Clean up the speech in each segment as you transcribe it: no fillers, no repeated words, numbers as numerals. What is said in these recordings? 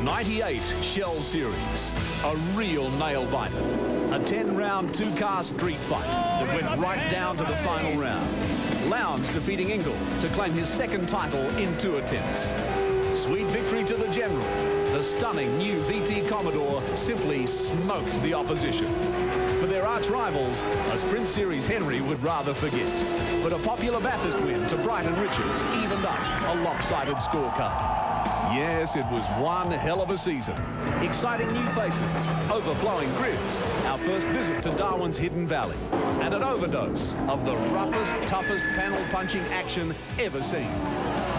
98 Shell Series, a real nail-biter. A 10-round two-car street fight that went right down to the final round. Lowndes defeating Ingle to claim his second title in 2 attempts. Sweet victory to the General. The stunning new VT Commodore simply smoked the opposition. For their arch-rivals, a Sprint Series Henry would rather forget. But a popular Bathurst win to Brighton Richards evened up a lopsided scorecard. Yes, it was one hell of a season. Exciting new faces, overflowing grids, our first visit to Darwin's Hidden Valley, and an overdose of the roughest, toughest panel-punching action ever seen.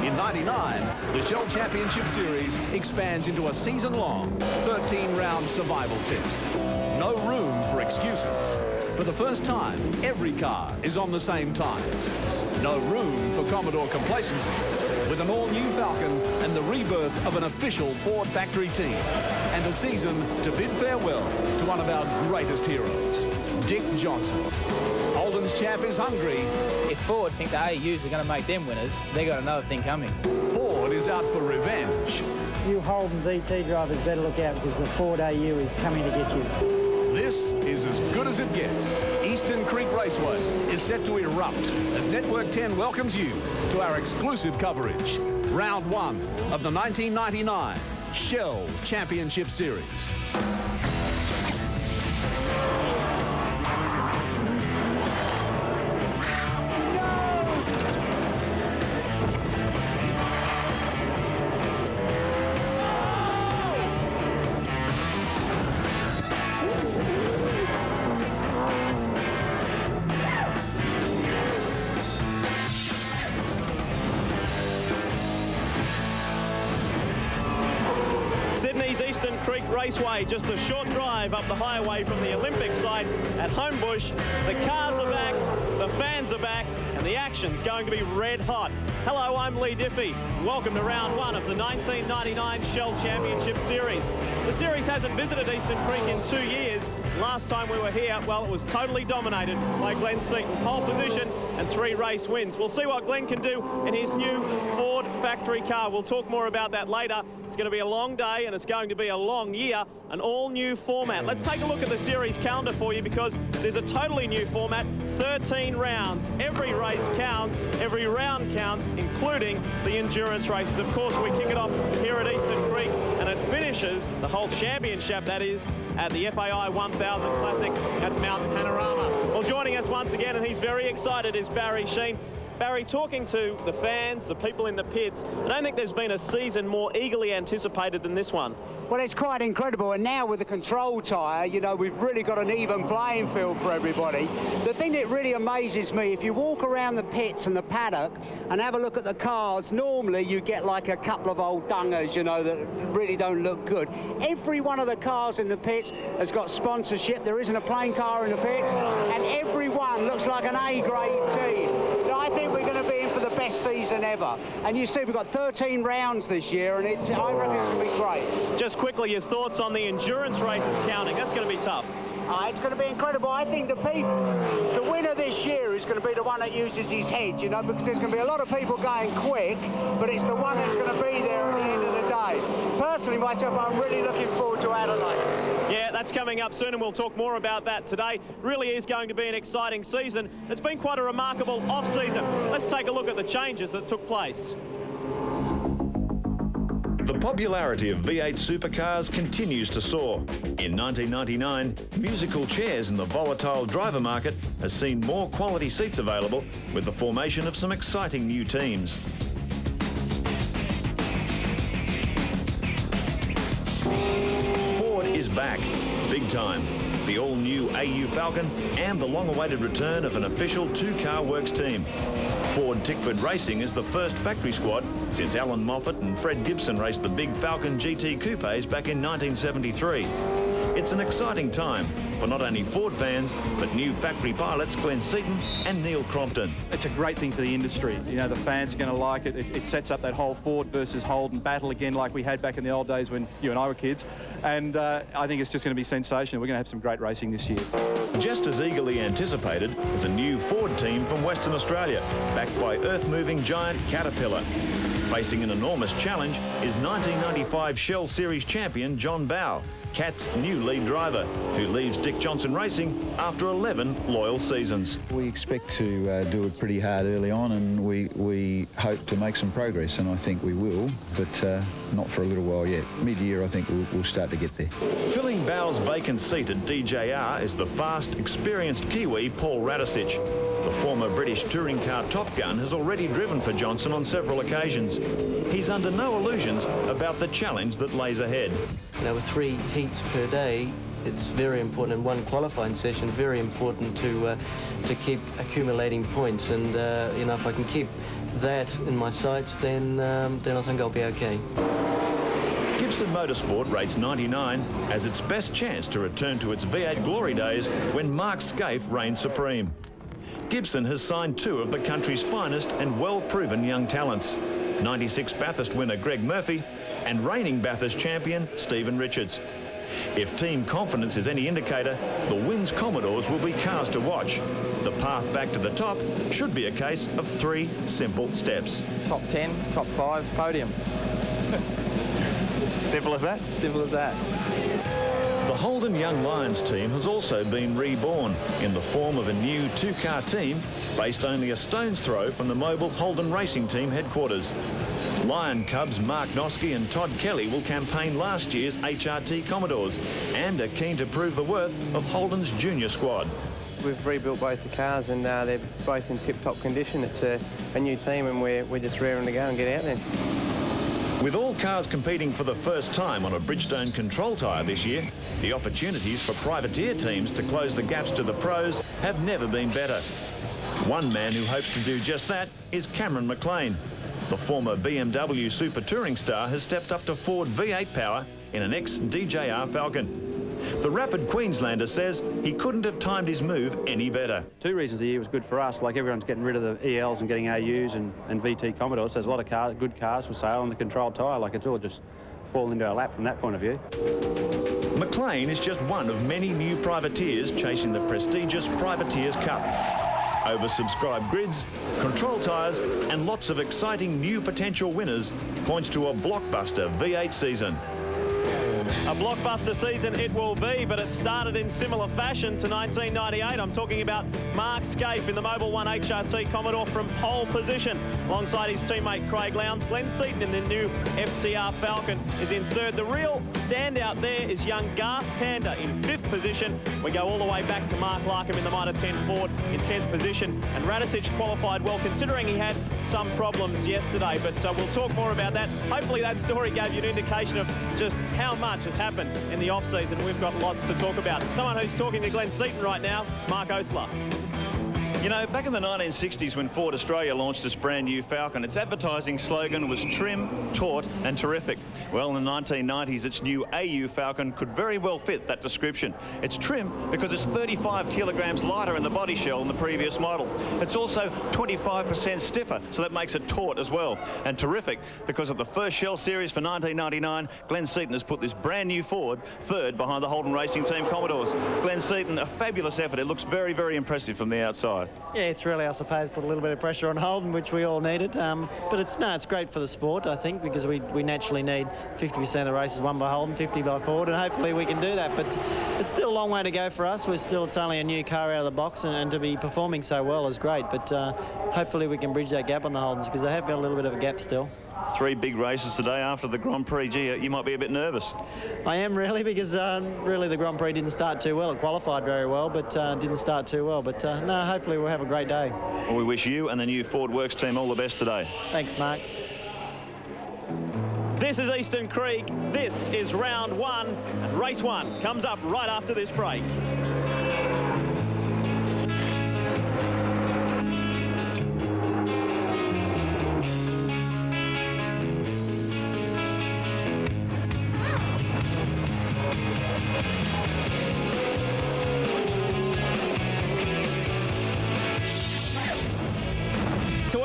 In '99, the Shell Championship Series expands into a season-long 13-round survival test. No room for excuses. For the first time, every car is on the same times. No room for Commodore complacency, with an all-new Falcon and the rebirth of an official Ford factory team, and a season to bid farewell to one of our greatest heroes, Dick Johnson. Holden's chap is hungry. If Ford think the AUs are going to make them winners, they got another thing coming. Ford is out for revenge. You Holden VT drivers better look out, because the Ford AU is coming to get you. This is as good as it gets. Eastern Creek Raceway is set to erupt as Network 10 welcomes you to our exclusive coverage. Round 1 of the 1999 Shell Championship Series. Sydney's Eastern Creek Raceway, just a short drive up the highway from the Olympic site at Homebush. The cars are back, the fans are back, and the action's going to be red hot. Hello, I'm Lee Diffie. Welcome to round 1 of the 1999 Shell Championship Series. The series hasn't visited Eastern Creek in 2 years. Last time we were here, well, it was totally dominated by Glenn Seaton. Pole position and 3 race wins. We'll see what Glenn can do in his new Ford factory car. We'll talk more about that later. It's going to be a long day and it's going to be a long year, an all-new format. Let's take a look at the series calendar for you, because there's a totally new format, 13 rounds. Every race counts, every round counts, including the endurance races. Of course, we kick it off here at Eastern Creek, and it finishes, the whole championship that is, at the FAI 1000 Classic at Mount Panorama. Well, joining us once again, and he's very excited, is Barry Sheen. Barry, talking to the fans, the people in the pits, I don't think there's been a season more eagerly anticipated than this one. Well, it's quite incredible, and now with the control tyre, you know, we've really got an even playing field for everybody. The thing that really amazes me, if you walk around the pits and the paddock and have a look at the cars, normally you get like a couple of old dungers, you know, that really don't look good. Every one of the cars in the pits has got sponsorship. There isn't a plain car in the pits, and every one looks like an A-grade team. Now, I think we're going to be in for the best season ever. And you see, we've got 13 rounds this year, and I reckon it's going to be great. Just quickly, your thoughts on the endurance races counting? That's going to be tough. It's going to be incredible. I think the winner this year is going to be the one that uses his head, you know, because there's going to be a lot of people going quick, but it's the one that's going to be there at the end of the day. Personally, myself, I'm really looking forward to Adelaide. Yeah, that's coming up soon, and we'll talk more about that today. Really is going to be an exciting season. It's been quite a remarkable off-season. Let's take a look at the changes that took place. The popularity of V8 supercars continues to soar. In 1999, musical chairs in the volatile driver market has seen more quality seats available, with the formation of some exciting new teams. Ford is back, big time. The all-new AU Falcon and the long-awaited return of an official 2-car works team. Ford Tickford Racing is the first factory squad since Alan Moffat and Fred Gibson raced the big Falcon GT Coupes back in 1973. It's an exciting time for not only Ford fans, but new factory pilots Glenn Seaton and Neil Crompton. It's a great thing for the industry. You know, the fans are going to like it. It sets up that whole Ford versus Holden battle again like we had back in the old days when you and I were kids. And I think it's just going to be sensational. We're going to have some great racing this year. Just as eagerly anticipated is a new Ford team from Western Australia, backed by earth-moving giant Caterpillar. Facing an enormous challenge is 1995 Shell Series champion John Bowe, Cat's new lead driver, who leaves Dick Johnson Racing after 11 loyal seasons. We expect to do it pretty hard early on, and we hope to make some progress, and I think we will, but not for a little while yet. Mid-year, I think we'll start to get there. Filling Bowe's vacant seat at DJR is the fast, experienced Kiwi Paul Radisich. The former British touring car Top Gun has already driven for Johnson on several occasions. He's under no illusions about the challenge that lays ahead. You know, with 3 heats per day, it's very important, in one qualifying session, very important to keep accumulating points. And you know, if I can keep that in my sights, then I think I'll be okay. Gibson Motorsport rates 99 as its best chance to return to its V8 glory days when Mark Scaife reigned supreme. Gibson has signed 2 of the country's finest and well-proven young talents, 96 Bathurst winner Greg Murphy and reigning Bathurst champion Stephen Richards. If team confidence is any indicator, the Wins Commodores will be cars to watch. The path back to the top should be a case of 3 simple steps. Top 10, top 5, podium. Simple as that? Simple as that. The Holden Young Lions team has also been reborn in the form of a new 2-car team based only a stone's throw from the mobile Holden Racing Team headquarters. Lion Cubs Mark Noske and Todd Kelly will campaign last year's HRT Commodores and are keen to prove the worth of Holden's junior squad. We've rebuilt both the cars and they're both in tip-top condition. It's a new team and we're just raring to go and get out there. With all cars competing for the first time on a Bridgestone control tyre this year, the opportunities for privateer teams to close the gaps to the pros have never been better. One man who hopes to do just that is Cameron Mclean. The former BMW Super Touring star has stepped up to Ford V8 power in an ex-DJR Falcon. The rapid Queenslander says he couldn't have timed his move any better. 2 reasons the year was good for us. Like, everyone's getting rid of the ELs and getting AUs and VT Commodores. There's a lot of good cars for sale on the controlled tyre. Like, it's all just fallen into our lap from that point of view. Mclean is just one of many new privateers chasing the prestigious Privateers Cup. Oversubscribed grids, control tyres and lots of exciting new potential winners points to a blockbuster V8 season. A blockbuster season it will be, but it started in similar fashion to 1998. I'm talking about Mark Scaife in the Mobil 1 HRT Commodore from pole position. Alongside his teammate Craig Lowndes, Glenn Seaton in the new FTR Falcon is in 3rd. The real standout there is young Garth Tander in 5th position. We go all the way back to Mark Larkham in the Mitre 10 Ford in 10th position. And Radisich qualified well, considering he had some problems yesterday. But we'll talk more about that. Hopefully that story gave you an indication of just how much has happened in the off-season. We've got lots to talk about. Someone who's talking to Glenn Seaton right now is Mark Osler. You know, back in the 1960s when Ford Australia launched this brand new Falcon, its advertising slogan was trim, taut and terrific. Well, in the 1990s, its new AU Falcon could very well fit that description. It's trim because it's 35 kilograms lighter in the body shell than the previous model. It's also 25% stiffer, so that makes it taut as well. And terrific because of the first Shell Series for 1999, Glenn Seaton has put this brand new Ford 3rd behind the Holden Racing Team Commodores. Glenn Seaton, a fabulous effort. It looks very, very impressive from the outside. Yeah, it's really, I suppose, put a little bit of pressure on Holden, which we all needed. But it's great for the sport, I think, because we naturally need 50% of the races won by Holden, 50 by Ford, and hopefully we can do that. But it's still a long way to go for us. It's only a new car out of the box, and to be performing so well is great. But hopefully we can bridge that gap on the Holdens, because they have got a little bit of a gap still. 3 big races today after the Grand Prix. Gee, you might be a bit nervous. I am really, because really the Grand Prix didn't start too well. It qualified very well, but didn't start too well. But no, hopefully we'll have a great day. Well, we wish you and the new Ford Works team all the best today. Thanks, Mark. This is Eastern Creek. This is round 1, and race 1 comes up right after this break.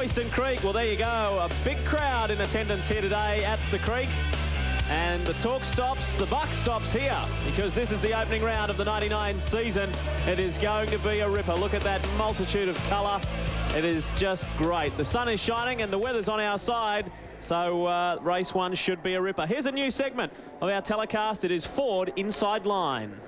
Eastern Creek. Well, there you go. A big crowd in attendance here today at the Creek. And the talk stops, the buck stops here, because this is the opening round of the 99 season. It is going to be a ripper. Look at that multitude of colour. It is just great. The sun is shining and the weather's on our side. So race one should be a ripper. Here's a new segment of our telecast. It is Ford Inside Line.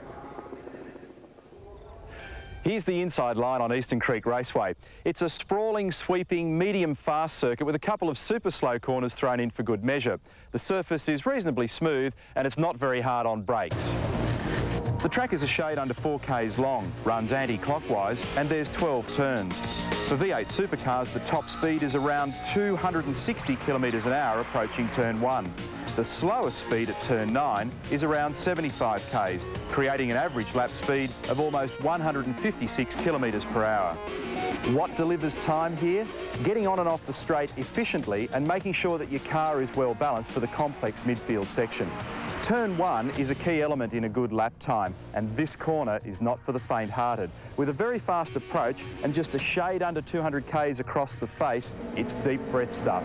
Here's the inside line on Eastern Creek Raceway. It's a sprawling, sweeping, medium-fast circuit with a couple of super slow corners thrown in for good measure. The surface is reasonably smooth and it's not very hard on brakes. The track is a shade under 4 k's long, runs anti-clockwise, and there's 12 turns. For V8 supercars, the top speed is around 260 kilometres an hour approaching turn 1. The slowest speed at turn 9 is around 75 k's, creating an average lap speed of almost 156 kilometres per hour. What delivers time here? Getting on and off the straight efficiently and making sure that your car is well balanced for the complex midfield section. Turn 1 is a key element in a good lap time, and this corner is not for the faint-hearted. With a very fast approach and just a shade under 200 k's across the face, it's deep breath stuff.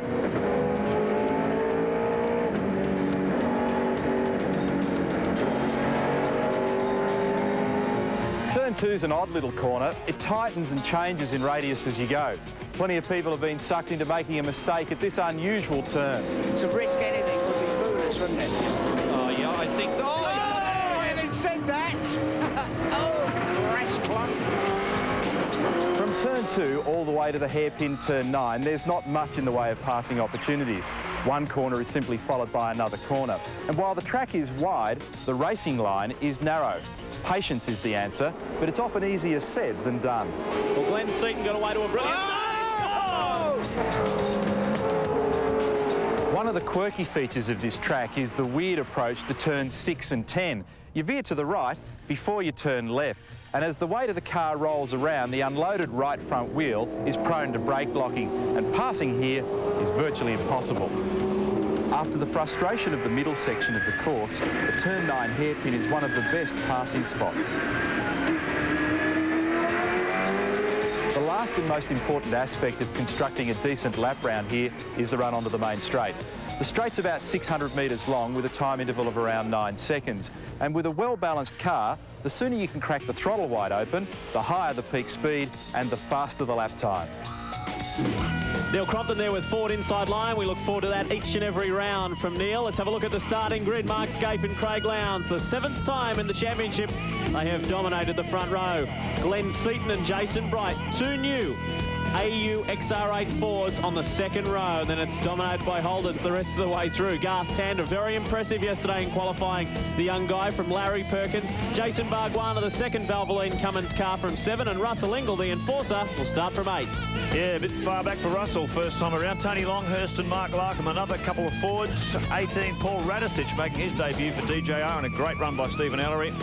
Turn 2's an odd little corner. It tightens and changes in radius as you go. Plenty of people have been sucked into making a mistake at this unusual turn. To risk anything would be foolish, wouldn't it? Oh, yeah, I think... Oh, and it said that! Oh, crash clunk. From turn 2 all the way to the hairpin turn 9, there's not much in the way of passing opportunities. One corner is simply followed by another corner. And while the track is wide, the racing line is narrow. Patience is the answer, but it's often easier said than done. Well, Glenn Seaton got away to a brilliant... One of the quirky features of this track is the weird approach to turns 6 and 10. You veer to the right before you turn left, and as the weight of the car rolls around, the unloaded right front wheel is prone to brake locking, and passing here is virtually impossible. After the frustration of the middle section of the course, the turn 9 hairpin is one of the best passing spots. The last and most important aspect of constructing a decent lap round here is the run onto the main straight. The straight's about 600 metres long with a time interval of around 9 seconds. And with a well-balanced car, the sooner you can crack the throttle wide open, the higher the peak speed and the faster the lap time. Neil Crompton there with Ford Inside Line. We look forward to that each and every round from Neil. Let's have a look at the starting grid. Mark Scaife and Craig Lowndes. The 7th time in the championship they have dominated the front row. Glenn Seaton and Jason Bright, 2 new AU XR8 Fords on the 2nd row. Then it's dominated by Holdens the rest of the way through. Garth Tander, very impressive yesterday in qualifying, the young guy from Larry Perkins. Jason Barguana, the 2nd Valvoline Cummins car from 7, and Russell Ingall, the enforcer, will start from 8. Yeah, a bit far back for Russell first time around. Tony Longhurst and Mark Larkham, another couple of Fords. 18, Paul Radicic making his debut for DJR, and a great run by Stephen Ellery.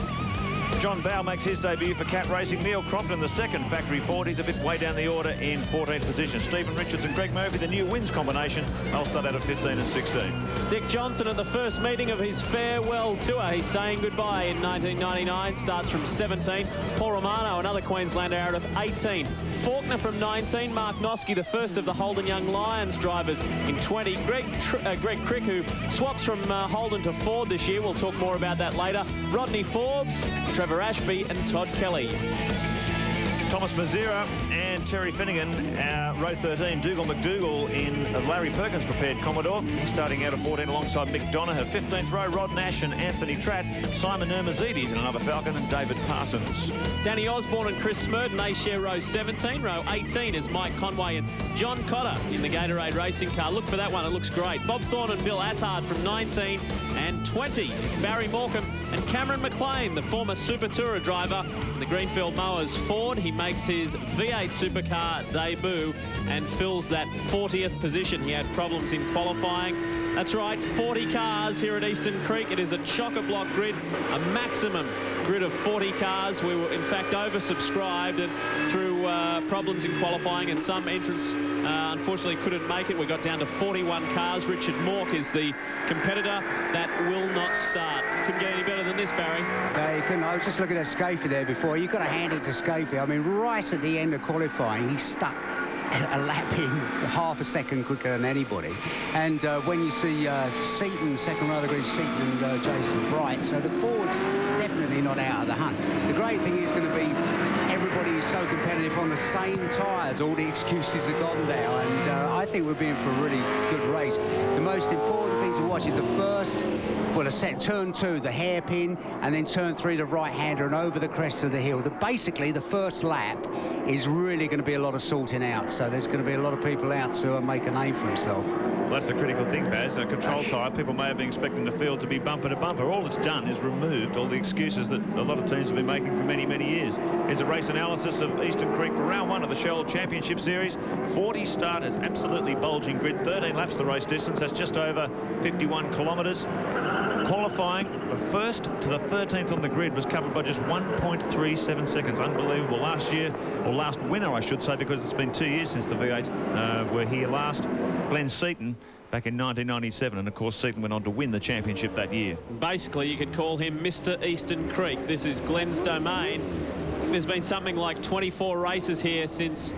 John Bowe makes his debut for Cat Racing. Neil Crompton, the 2nd factory Ford. He's a bit way down the order in 14th position. Stephen Richards and Greg Murphy, the new wins combination. They'll start out at 15 and 16. Dick Johnson at the first meeting of his farewell tour. He's saying goodbye in 1999. Starts from 17. Paul Romano, another Queenslander, out of 18. Faulkner from 19. Mark Noske, the first of the Holden Young Lions drivers, in 20. Greg Crick, who swaps from Holden to Ford this year. We'll talk more about that later. Rodney Forbes, Trevor Ashby and Todd Kelly. Thomas Mazzera and Terry Finnegan, row 13, Dougal McDougall in Larry Perkins prepared Commodore. He's starting out at 14 alongside Mick Donoghue. 15th row, Rod Nash and Anthony Tratt. Simon Nurmazidis in another Falcon, and David Parsons. Danny Osborne and Chris Smurden, they share row 17. Row 18 is Mike Conway and John Cotter in the Gatorade racing car. Look for that one, it looks great. Bob Thorne and Bill Attard from 19, and 20 is Barry Morecambe and Cameron Mclean, the former Super Tourer driver in the Greenfield Mowers Ford. He makes his V8 supercar debut and fills that 40th position. He had problems in qualifying. That's right, 40 cars here at Eastern Creek. It is a chock-a-block grid, a maximum grid of 40 cars. We were in fact oversubscribed, and through problems in qualifying and some entrants unfortunately couldn't make it. We got down to 41 cars. Richard Mork is the competitor that will not start. Couldn't get any better than this, Barry. No, you couldn't. I was just looking at Scaife there before. You've got to hand it to Scaife. I mean, right at the end of qualifying, he stuck a lap in half a second quicker than anybody. And when you see Seaton, second row of the grid, Seaton and Jason Bright, so the Ford's definitely not out of the hunt. The great thing is going to be everybody is so competitive on the same tyres. All the excuses are gone now, and I think we're being for a really good race. The most important thing to watch is the first, well, a set turn 2, the hairpin, and then turn 3, the right-hander, and over the crest of the hill. Basically, the first lap is really going to be a lot of sorting out, so there's going to be a lot of people out to make a name for himself. Well, that's the critical thing, Baz. A control tyre, people may have been expecting the field to be bumper to bumper. All it's done is removed all the excuses that a lot of teams have been making for many, many years. Here's a race analysis of Eastern Creek for round 1 of the Shell Championship Series. 40 starters, absolutely bulging grid, 13 laps the race distance. That's just over 51 kilometres. Qualifying, the 1st to the 13th on the grid was covered by just 1.37 seconds. Unbelievable. Last year, or last winner, I should say, because it's been 2 years since the V8 were here last, Glenn Seaton, back in 1997, and of course Seaton went on to win the championship that year. Basically, you could call him Mr. Eastern Creek. This is Glenn's domain. There's been something like 24 races here since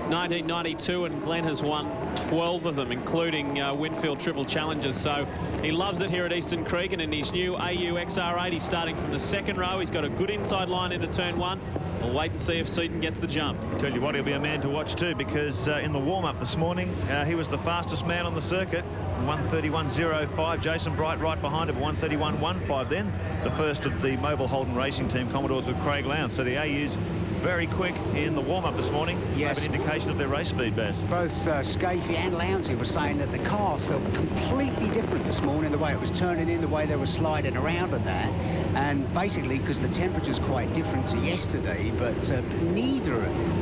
1992, and Glenn has won 12 of them, including Winfield Triple Challenges. So he loves it here at Eastern Creek, and in his new AU XR8, he's starting from the 2nd row. He's got a good inside line into turn 1. We'll wait and see if Seaton gets the jump. I'll tell you what, he'll be a man to watch too, because in the warm-up this morning, he was the fastest man on the circuit, 1:31.05. Jason Bright right behind him, 1:31.15. Then the first of the Mobile Holden Racing Team Commodores with Craig Lowndes. So the AU's very quick in the warm-up this morning. Yes. Have an indication of their race speed, Baz. Both Scafie and Lowndes were saying that the car felt completely different this morning, the way it was turning in, the way they were sliding around and that. And basically, because the temperature's quite different to yesterday, but neither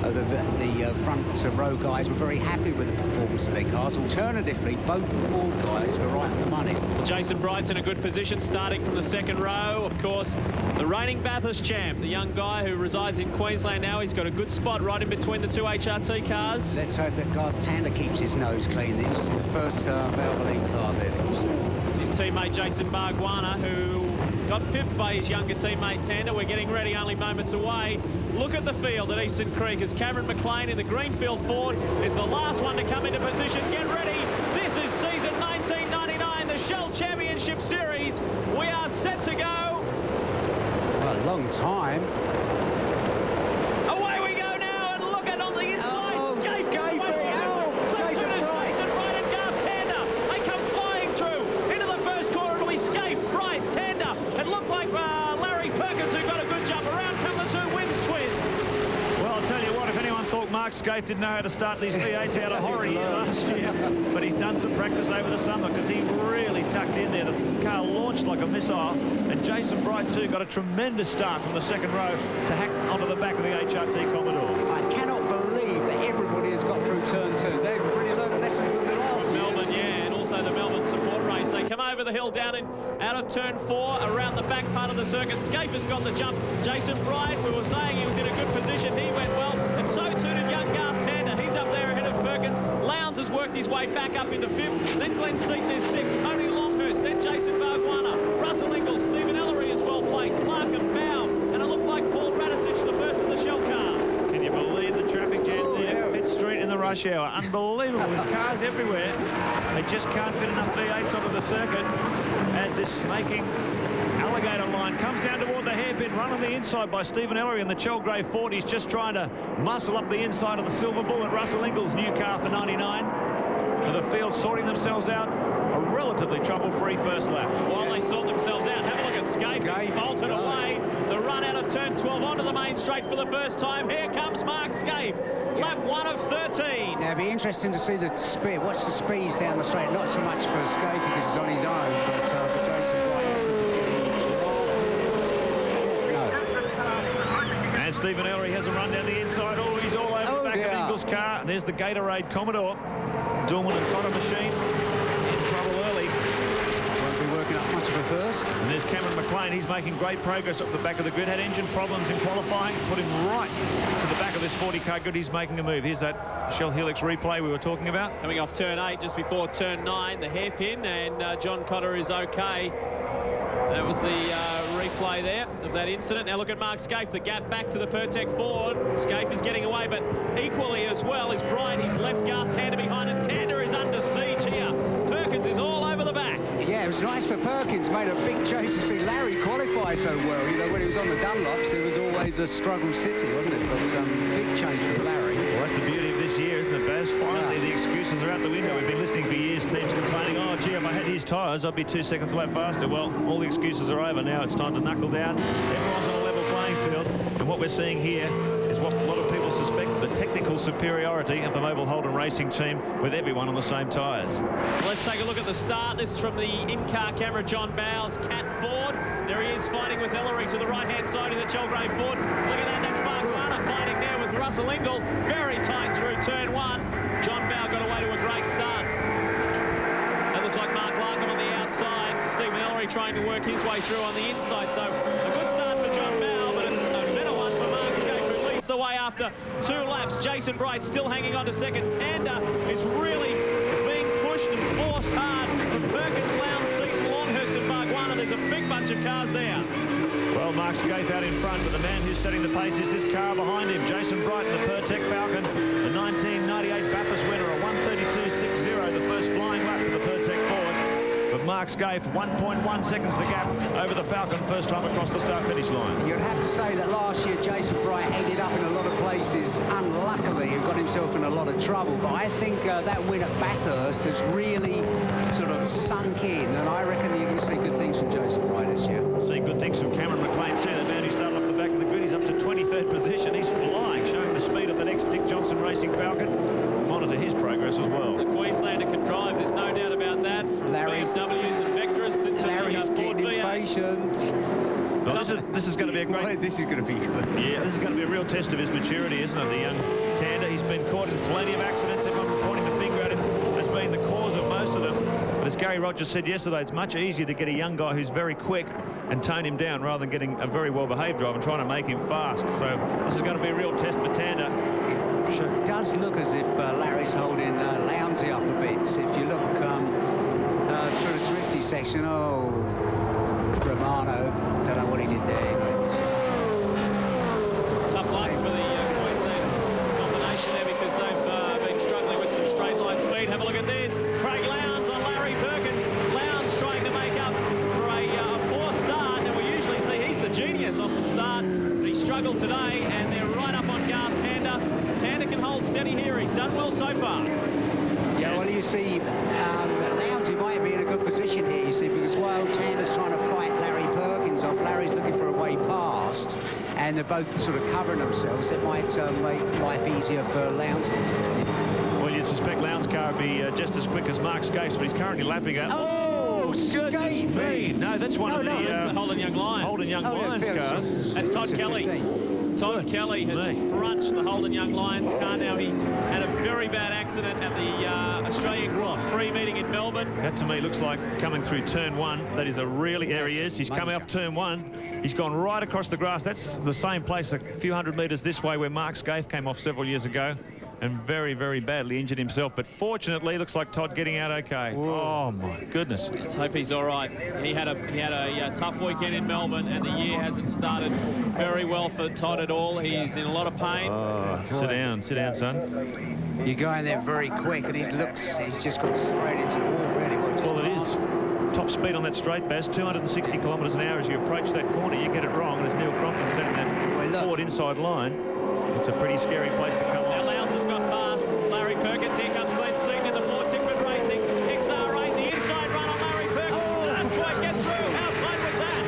of the front row guys were very happy with the performance of their cars. Alternatively, both the Ford guys were right on the money. Well, Jason Bright's in a good position, starting from the 2nd row. Of course, the reigning Bathurst champ, the young guy who resides in Queensland now. He's got a good spot right in between the 2 HRT cars. Let's hope that Garth Tander keeps his nose clean. This is the first Valvoline car that he's... It's his teammate Jason Bargwanna, who got pipped by his younger teammate Tander. We're getting ready, only moments away. Look at the field at Eastern Creek as Cameron Mclean in the Greenfield Ford is the last one to come into position. Get ready. This is season 1999, the Shell Championship Series. We are set to go. Well, a long time. Away we go now, and look at on the inside. Jason Bright and Garth Tander. They come flying through into the first corner. It'll be Scaife, Bright, Tander. It looked like Larry Perkins, who got a good jump around. Come the 2 Wins twins. Well, I'll tell you what, if anyone thought Mark Scaife didn't know how to start these V8s out of horror here last year, but he's done some practice over the summer, because he really tucked in there. The car launched like a missile, and Jason Bright too got a tremendous start from the 2nd row to hack onto the back of the HRT Commodore. I cannot believe that everybody has got through turn 2. They've really learned a lesson from the last Melbourne, yeah, and also the Melbourne support race. They come over the hill down in out of turn 4 around the back part of the circuit. Scaife has got the jump. Jason Bright, we were saying he was in a good position. He went well, and so too did young Garth Tander. He's up there ahead of Perkins. Lowndes has worked his way back up into 5th. Then Glenn Seaton is 6th. Tony Longhurst, then Jason Bargwanna. Russell Ingles, Stephen Ellery is well placed. Larkin Bow, and it looked like Paul Radisich, the first of the Shell cars. Can you believe the traffic jam there? Pitt Street in the rush hour. Unbelievable. There's cars everywhere. They just can't fit enough V8s onto the circuit as this snaking alligator line comes down toward the hairpin, run on the inside by Stephen Ellery in the Chell Grey 40. He's just trying to muscle up the inside of the Silver Bullet. Russell Ingles' new car for 99. And the field sorting themselves out. A relatively trouble-free first lap. While they sort themselves out, have a look at Scaife. Bolted away. The run out of turn 12 onto the main straight for the first time. Here comes Mark Scaife. Lap 1 of 13. Now, it'll be interesting to see the speed. Watch the speeds down the straight. Not so much for Scaife because he's on his own, but for Jason Bright. And Stephen Ellery has a run down the inside. Oh, he's all over the back of Ingles' car. And there's the Gatorade Commodore. Dillman and Cotter machine in trouble early. Won't be working up much of a first. And there's Cameron Mclean. He's making great progress up the back of the grid. Had engine problems in qualifying. Put him right to the back of this 40-car grid. He's making a move. Here's that Shell Helix replay we were talking about. Coming off turn 8 just before turn 9, the hairpin, and John Cotter is okay. That was the replay there of that incident. Now look at Mark Scaife, the gap back to the Pertec Ford. Scaife is getting away, but equally as well is Bryant. He's left Garth Tander behind, and Tander is under siege here. Perkins is all over the back. Yeah, it was nice for Perkins. Made a big change to see Larry qualify so well. You know, when he was on the Dunlops, it was always a struggle city, wasn't it? But big change for Larry. Well, that's the beauty of this year, isn't it, Baz? Finally, the excuses are out the window. We've been listening for years, teams complaining, oh, gee, if I had his tyres, I'd be 2 seconds a lap faster. Well, all the excuses are over now. It's time to knuckle down. Everyone's on a level playing field. And what we're seeing here is what a lot of people suspect, the technical superiority of the Noble Holden Racing team with everyone on the same tyres. Let's take a look at the start. This is from the in-car camera, John Bowes, Cat Ford. There he is fighting with Ellery to the right-hand side of the Chelgrave Ford. Look at that, that's Barguana fighting there with Russell Ingall. Very tight through turn one. John Bowes got away to a great start. That looks like Mark Larkham on the outside. Stephen Ellery trying to work his way through on the inside. So a good start for John Bowes, but it's a better one for Mark Scaife, who leads the way after 2 laps. Jason Bright still hanging on to second. Tander is really being pushed and forced hard from Perkins, Lowndes, Seaton, Longhurst and Barguana. There's a big bunch of cars there. Well, Mark Scaife out in front, but the man who's setting the pace is this car behind him, Jason Bright in the Pertec Falcon, the 1998 Bathurst winner, a 1:32.60, the first flying lap for the Pertec Ford. But Mark Scaife, 1.1 seconds the gap over the Falcon, first time across the start-finish line. You'd have to say that last year Jason Bright ended up in a lot of places unluckily and got himself in a lot of trouble. But I think that win at Bathurst has really sort of sunk in, and I reckon you're going to see good things from Jason Bright this year. See good things from Cameron Mclean too, the man who started off the back of the grid. He's up to 23rd position. He's flying, showing the speed of the next Dick Johnson Racing Falcon. Monitor his progress as well. The Queenslander can drive, there's no doubt about that. From Larry's BMWs and Vectras to Larry's Ford getting impatient. Well, this is going to be a great... This is going to be good. Yeah, this is going to be a real test of his maturity, isn't it, the young Tander? He's been caught in plenty of accidents. Everyone pointing the finger at him has been the cause of most of them. But as Gary Rogers said yesterday, it's much easier to get a young guy who's very quick and tone him down rather than getting a very well-behaved driver and trying to make him fast. So this is going to be a real test for Tander. It does look as if Larry's holding Lounsey up a bit. If you look through the twisty section, oh, Romano, don't know what he did there. But, tough luck for the Queensland combination there, because they've been struggling with some straight line speed. Have a look at this. Craig Lowndes on Larry Perkins. Lowndes trying to make up for a poor start, and we usually see he's the genius off the start, but he struggled today, and they're right up on Garth Tander. Tander can hold steady here. He's done well so far. Yeah, well, you see, Lounsey might be in a good position here, you see, because while Tander's trying to fight Larry Perkins off, Larry's looking for a way past, and they're both sort of covering themselves. It might make life easier for Lounsey. Well, you'd suspect Lowndes' car would be just as quick as Mark Scaife's, but he's currently lapping out. Oh, goodness me! No, that's one of the Holden Young Lions. Holden Young Lions cars. That's Todd Kelly. Todd Kelly has crunched the Holden Young Lions car. Now, he had a very bad accident at the Australian Grand Prix meeting in Melbourne. That to me looks like coming through turn one. That is a really, there he is. He's coming off turn one. He's gone right across the grass. That's the same place a few hundred metres this way where Mark Scaife came off several years ago and very, very badly injured himself. But fortunately, looks like Todd getting out okay. Whoa. Oh, my goodness. Let's hope he's all right. He had a tough weekend in Melbourne, and the year hasn't started very well for Todd at all. He's in a lot of pain. Oh, sit down, son. You're going there very quick, and he's just gone straight into the wall, really. Well, it is top speed on that straight, Baz, 260 kilometres an hour. As you approach that corner, you get it wrong, and as Neil Crompton said in that forward inside line, it's a pretty scary place to come Now on. Lowndes has got past Larry Perkins. Here comes Glenn Seaton in the Ford Tickford Racing XR8. The inside run on Larry Perkins. Doesn't quite get through. How tight was that?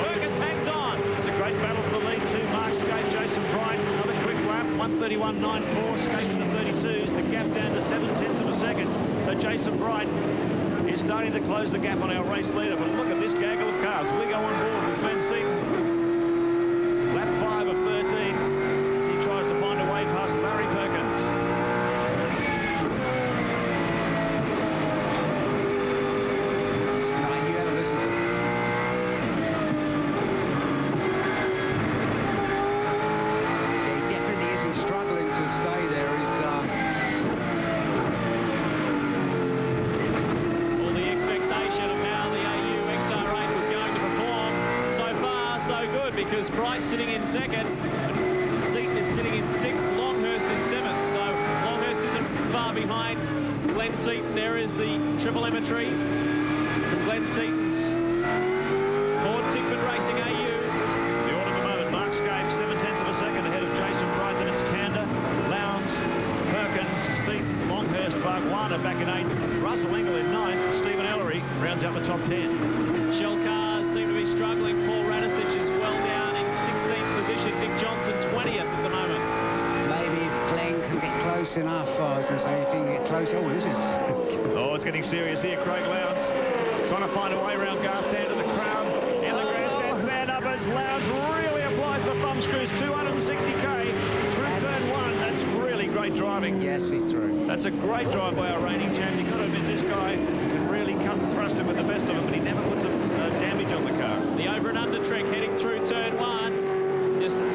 Perkins hangs on. It's a great battle for the lead too. Mark Scaife, Jason Bright, another quick lap, 1:31.94. Scaife in the 32s. The gap down to 7/10 of a second. So Jason Bright is starting to close the gap on our race leader. But look at this gaggle of cars. We go on board with Glenn Seaton. Lap 5 of 13 as he tries to find a way past Larry Perkins. You got to listen to them. He definitely isn't struggling to stay there. All the expectation of how the AU XR8 was going to because Bright's sitting in second, and Seaton is sitting in sixth, Longhurst is seventh. So Longhurst isn't far behind Glenn Seaton. There is the triple emmetry from Glenn Seaton's Ford Tickford Racing AU. The order at the moment, Mark Scaife, 7/10 of a second ahead of Jason Bright. Then it's Tander, Lowndes, Perkins, Seaton, Longhurst, Bargwanna back in 8th. Russell Engel in 9th. Stephen Ellery rounds out the top 10. Shell cars seem to be struggling. Paul Radisich is well down in 16th position. Dick Johnson 20th at the moment. Maybe if Glenn can get close enough, I was going to say, if he can get close. Oh, this is... Oh, it's getting serious here. Craig Lowndes trying to find a way around Garth Tander, the crowd in the grandstand stand up as Lowndes really applies the thumb screws. 260k through turn 1. That's really great driving. Yes, he's through. That's a great drive by our reigning champ. You've got to admit, this guy can really cut and thrust him with the best of them, but he never puts a damage on the car. The over and under trick heading through turn 1. Just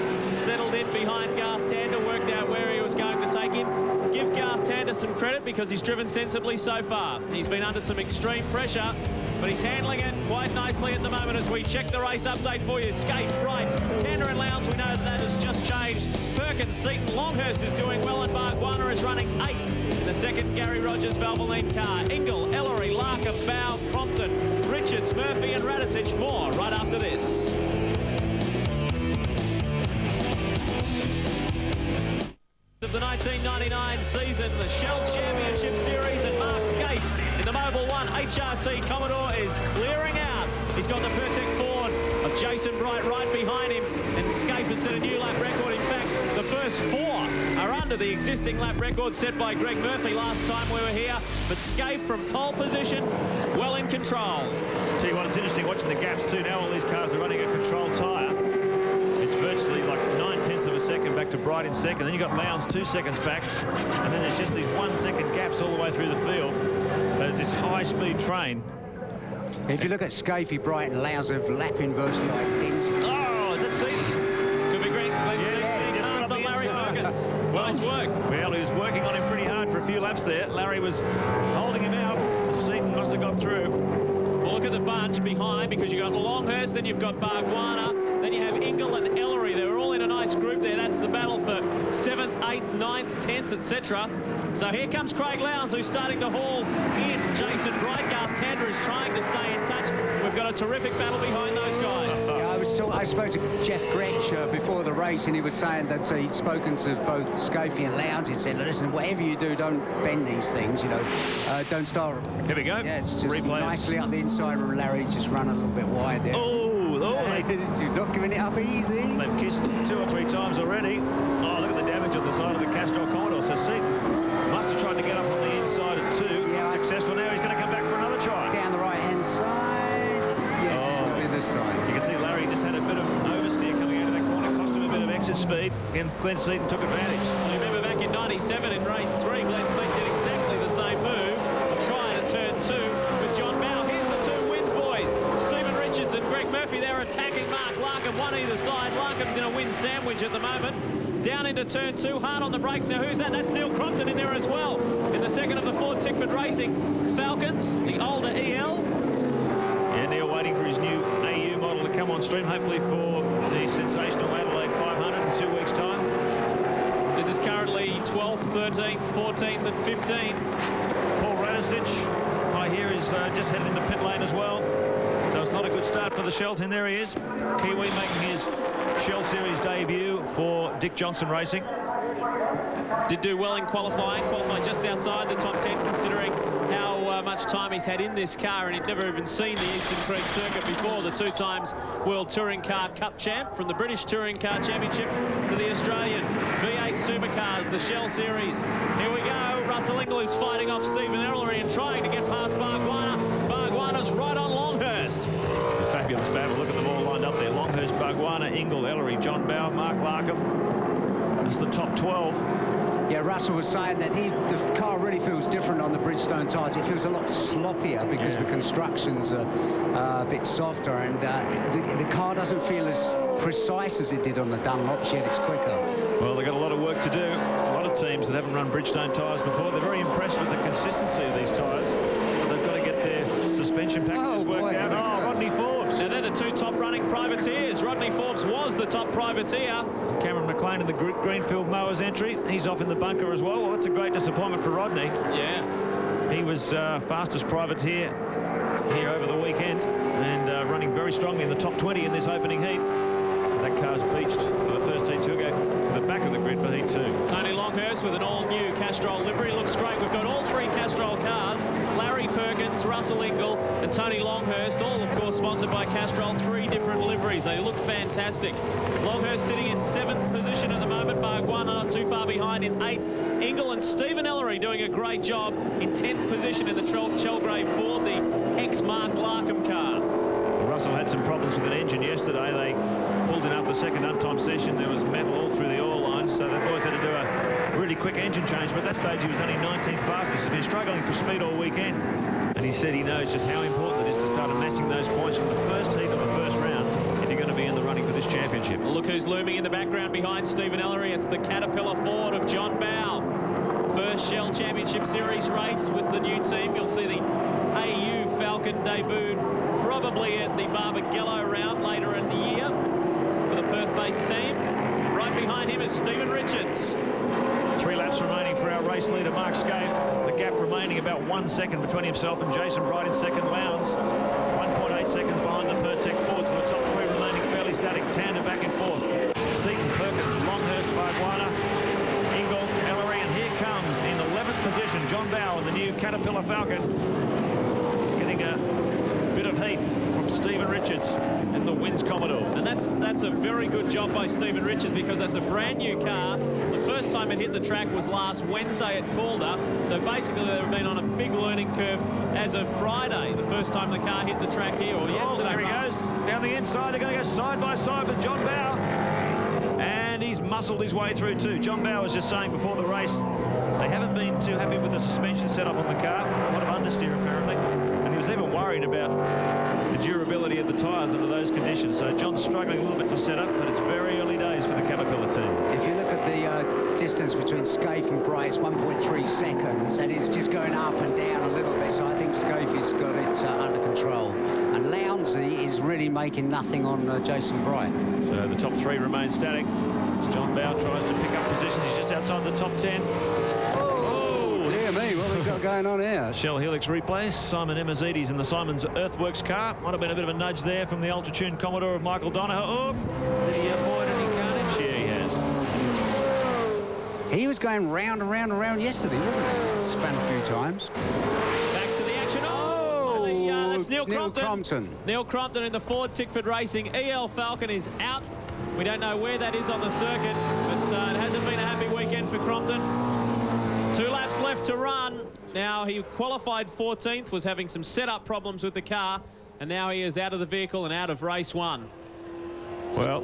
settled in behind Garth Tander, worked out where he was going to take him. Give Garth Tander some credit because he's driven sensibly so far. He's been under some extreme pressure, but he's handling it quite nicely at the moment as we check the race update for you. Scaife, Bright, Tander and Lowndes, we know that has just changed. Perkins, Seaton, Longhurst is doing well, and Bargwanna is running 8th in the second Gary Rogers Valvoline car. Engel, Ellery, Larkham, Bow, Crompton, Richards, Murphy and Radisich. More right after this. Of the 1999 season, the Shell Championship Series, and Mark Scaife in the Mobil 1 HRT Commodore is clearing out. He's got the Pertec Ford of Jason Bright right behind him, and Scaife has set a new lap record. In fact, the first 4 are under the existing lap record set by Greg Murphy last time we were here, but Scaife from pole position is well in control. Tell you what, it's interesting watching the gaps too. Now all these cars are running a controlled tyre. It's virtually like 9/10 of a second back to Bright in second. Then you've got Lowndes 2 seconds back. And then there's just these 1 second gaps all the way through the field. There's this high-speed train. If you look at Scaife, Bright and Lowndes have lapping virtually identical. Oh, is that Seaton? Could be Greg. He just got up the Larry inside. Perkins. Nice work. Well, he was working on him pretty hard for a few laps there. Larry was holding him out. Seaton must have got through. Well, look at the bunch behind, because you've got Longhurst, then you've got Bargwanna, then you have Engel and Ellery. They're all in a nice group there. That's the battle for 7th, 8th, 9th, 10th, etc. So here comes Craig Lowndes, who's starting to haul in Jason Bright. Garth Tander is trying to stay in touch. We've got a terrific battle behind those guys. Yeah, I spoke to Jeff Gretsch before the race, and he was saying that he'd spoken to both Scaife and Lowndes. He said, listen, whatever you do, don't bend these things, you know. Don't start... Here we go. Yeah, it's just Replay. Nicely up the inside of Larry, just run a little bit wide there. He's not giving it up easy. They've kissed 2 or 3 times already. Oh, look at the damage on the side of the Castrol Commodore. So Seaton must have tried to get up on the inside at 2. Yeah, successful. Now he's going to come back for another try. Down the right-hand side. Yes, it's going to be this time. You can see Larry just had a bit of oversteer coming out of that corner, cost him a bit of exit speed, and Glenn Seaton took advantage. Well, you remember back in 97 in race 3, Glenn Seaton did exactly the same move, trying to turn 2 with John Bow. Here's the 2 wins, boys. Stephen Richards and Greg Murphy, they're attacking Mark Larkham, one either side. Larkham's in a win sandwich at the moment. Down into turn 2, hard on the brakes. Now, who's that? That's Neil Crompton in there as well. In the second of the Ford Tickford Racing Falcons, the older EL. Yeah, Neil waiting for his new AU model to come on stream, hopefully for the sensational Adelaide 500 in 2 weeks' time. This is currently 12th, 13th, 14th and 15th. Paul Radisich, I hear, is just headed into pit lane as well. So it's not a good start for the Shell team. There he is. Kiwi making his Shell Series debut for Dick Johnson Racing. Did do well in qualifying, qualified just outside the top 10 considering how much time he's had in this car, and he'd never even seen the Eastern Creek circuit before. The 2 times World Touring Car Cup champ, from the British Touring Car Championship to the Australian V8 Supercars, the Shell Series. Here we go. Russell Engel is fighting off Stephen Ellery and trying to get past Bargwanna. Bargwanna's right on Longhurst. It's a fabulous battle. Look at them all lined up there. Longhurst, Bargwanna, Engel, Ellery, John Bow, Mark Larkham. That's the top 12. Yeah, Russell was saying that the car really feels different on the Bridgestone tyres. It feels a lot sloppier because the construction's a bit softer, and the car doesn't feel as precise as it did on the Dunlops, yet it's quicker. Well, they've got a lot of work to do. A lot of teams that haven't run Bridgestone tyres before, they're very impressed with the consistency of these tyres. But they've got to get their suspension packages worked out. Oh, Rodney Forbes. Now they're the two top running privateers. Rodney Forbes was the top privateer. Cameron Mclean in the Greenfield Mowers entry. He's off in the bunker as well. Well, that's a great disappointment for Rodney. Yeah. He was fastest privateer here over the weekend and running very strongly in the top 20 in this opening heat. That car's beached for the first heat, so he'll go to the back of the grid for heat 2. Tony Longhurst with an all-new Castrol livery. Looks great. We've got all three Castrol cars. Larry Perkins, Russell Ingall and Tony Longhurst, all of course sponsored by Castrol. 3 different liveries. They look fantastic. Longhurst sitting in 7th position at the moment. Bargwanna not too far behind in 8th. Ingall and Stephen Ellery doing a great job in 10th position in the Chelgrave Ford, the ex-Mark Larkham car. Russell had some problems with an engine yesterday. They pulled it up the second untimed session. There was metal all through the oil lines, so the boys had to do a really quick engine change. But at that stage, he was only 19th fastest. He's been struggling for speed all weekend. And he said he knows just how important it is to start amassing those points from the first heat of the first round if you're going to be in the running for this championship. Well, look who's looming in the background behind Stephen Ellery. It's the Caterpillar Ford of John Bowe. First Shell Championship Series race with the new team. You'll see the AU Falcon debuted probably at the Barbagallo round later in the year for the Perth-based team. Right behind him is Stephen Richards. 3 laps remaining for our race leader, Mark Scaife. The gap remaining about 1 second between himself and Jason Bright in second. Lowndes 1.8 seconds behind the Pertec Ford, so the top 3 remaining fairly static tandem back and forth. Seaton, Perkins, Longhurst, Bargwanna, Ingall, Ellery, and here comes in 11th position John Bowe in the new Caterpillar Falcon, getting a bit of heat from Stephen Richards in the Winds Commodore. And that's a very good job by Stephen Richards, because that's a brand new car. The first time it hit the track was last Wednesday at Calder, so basically they've been on a big learning curve as of Friday, the first time the car hit the track here, or yesterday. There he goes down the inside. They're going to go side by side with John Bowe, and he's muscled his way through too. John Bowe was just saying before the race they haven't been too happy with the suspension setup on the car. A lot of understeer apparently, and he was even worried about the durability of the tyres under those conditions. So John's struggling a little bit for setup, but it's very early days for the Caterpillar team. If you look at the distance between Scaife and Bright, it's 1.3 seconds, and it's just going up and down a little bit. So I think Scaife has got it under control. And Lounsey is really making nothing on Jason Bright. So the top 3 remain static. As John Bowe tries to pick up positions, he's just outside the top 10. Dear me, what we've got going on here? Shell Helix replays. Simon Emizides in the Simon's Earthworks car. Might have been a bit of a nudge there from the ultra-tuned Commodore of Michael Donohoe. Oh, did he avoid any carnage? Yeah, he has. He was going round and round and round yesterday, wasn't he? Span a few times. Back to the action. Oh, that's Neil Crompton. Neil Crompton in the Ford Tickford Racing EL Falcon is out. We don't know where that is on the circuit, but it hasn't been a happy weekend for Crompton. 2 laps left to run. Now he qualified 14th, was having some setup problems with the car, and now he is out of the vehicle and out of race 1. Well,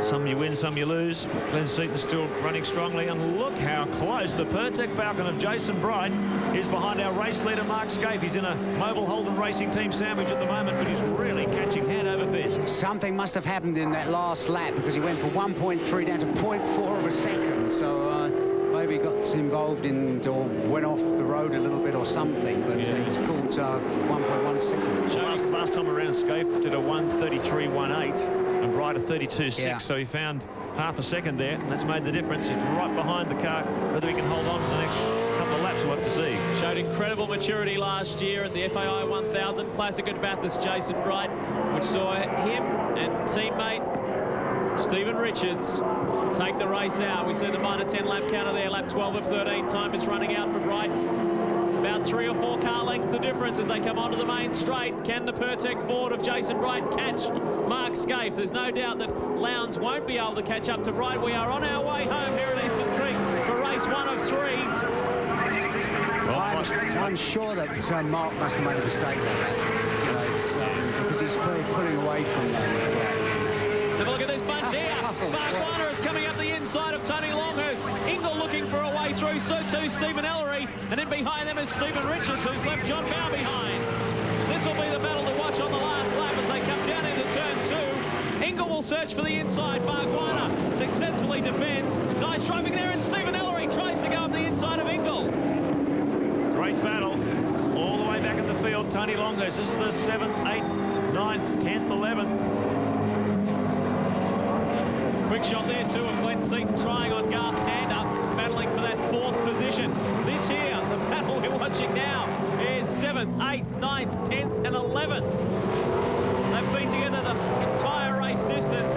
some you win, some you lose. Glenn Seaton's still running strongly, and look how close the Pertec Falcon of Jason Bright is behind our race leader Mark Scaife. He's in a Mobile Holden Racing Team sandwich at the moment, but he's really catching hand over fist. Something must have happened in that last lap, because he went from 1.3 down to 0.4 of a second. So maybe got involved in or went off the road a little bit or something, but yeah. He's caught 1.1 seconds. Last time around, Scaife did a 1:33.18 and Bright a 32.6, Yeah. so he found half a second there, and that's made the difference. He's right behind the car. Whether he can hold on for the next couple of laps, we'll have to see. Showed incredible maturity last year at the FAI 1000 Classic at Bathurst, Jason Bright, which saw him and teammate Stephen Richards take the race out. We see the minor 10 lap counter there, lap 12 of 13. Time is running out for Bright. About 3 or 4 car lengths the difference as they come onto the main straight. Can the Pertec Ford of Jason Bright catch Mark Scaife? There's no doubt that Lowndes won't be able to catch up to Bright. We are on our way home here at Eastern Creek for race 1 of 3. Well, I'm sure that Mark must have made a mistake there. You know, it's because he's pulling away from Have a look at this bunch here. Bargwanna is coming up the inside of Tony Longhurst. Ingall looking for a way through, so too Stephen Ellery. And then behind them is Stephen Richards, who's left John Bowe behind. This will be the battle to watch on the last lap as they come down into turn 2. Ingall will search for the inside. Bargwanna successfully defends. Nice driving there, and Stephen Ellery tries to go up the inside of Ingall. Great battle all the way back in the field, Tony Longhurst. This is the 7th, 8th, 9th, 10th, 11th. Quick shot there too of Glenn Seaton trying on Garth Tander, battling for that 4th position. This here, the battle we're watching now, is 7th, 8th, 9th, 10th and 11th. They've been together the entire race distance.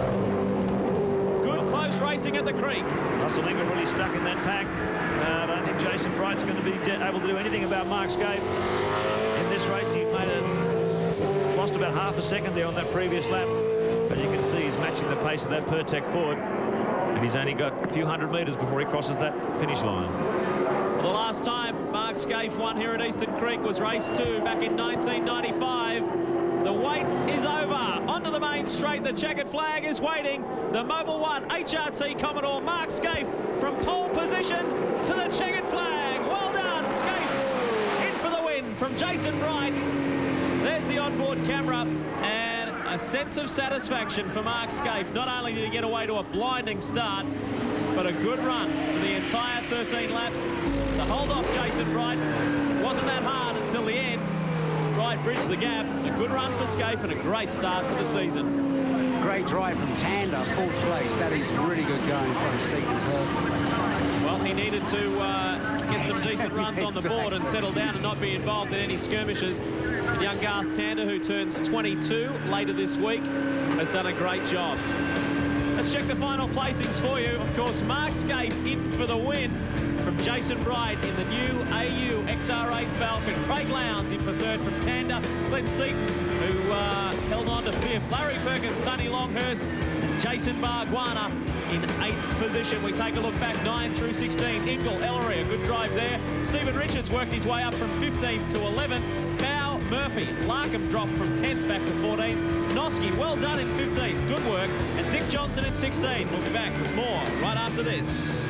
Good close racing at the creek. Russell Ingall really stuck in that pack. I don't think Jason Bright's going to be able to do anything about Mark Scaife in this race. He lost about half a second there on that previous lap. But you can see he's matching the pace of that Pertec Ford. And he's only got a few hundred metres before he crosses that finish line. Well, the last time Mark Scaife won here at Eastern Creek was race 2 back in 1995. The wait is over. Onto the main straight. The checkered flag is waiting. The Mobil 1 HRT Commodore Mark Scaife from pole position to the checkered flag. Well done, Scaife. In for the win from Jason Bright. There's the onboard camera. And a sense of satisfaction for Mark Scaife. Not only did he get away to a blinding start, but a good run for the entire 13 laps. To hold off Jason Bright wasn't that hard until the end. Bright bridged the gap. A good run for Scaife and a great start for the season. Great drive from Tander, 4th place. That is really good going in front of Seaton and Perkins. Well, he needed to get some decent runs on the board and settle down and not be involved in any skirmishes. And young Garth Tander, who turns 22 later this week, has done a great job. Let's check the final placings for you. Of course, Mark Scaife in for the win from Jason Bright in the new AU XR8 Falcon. Craig Lowndes in for 3rd from Tander. Glenn Seaton, who held on to 5th. Larry Perkins, Tony Longhurst, and Jason Bargwanna in 8th position. We take a look back 9 through 16. Ingle, Ellery, a good drive there. Stephen Richards worked his way up from 15th to 11th. Bow, Murphy, Larkham dropped from 10th back to 14th. Noski, well done in 15th. Good work. And Dick Johnson in 16th. We'll be back with more right after this.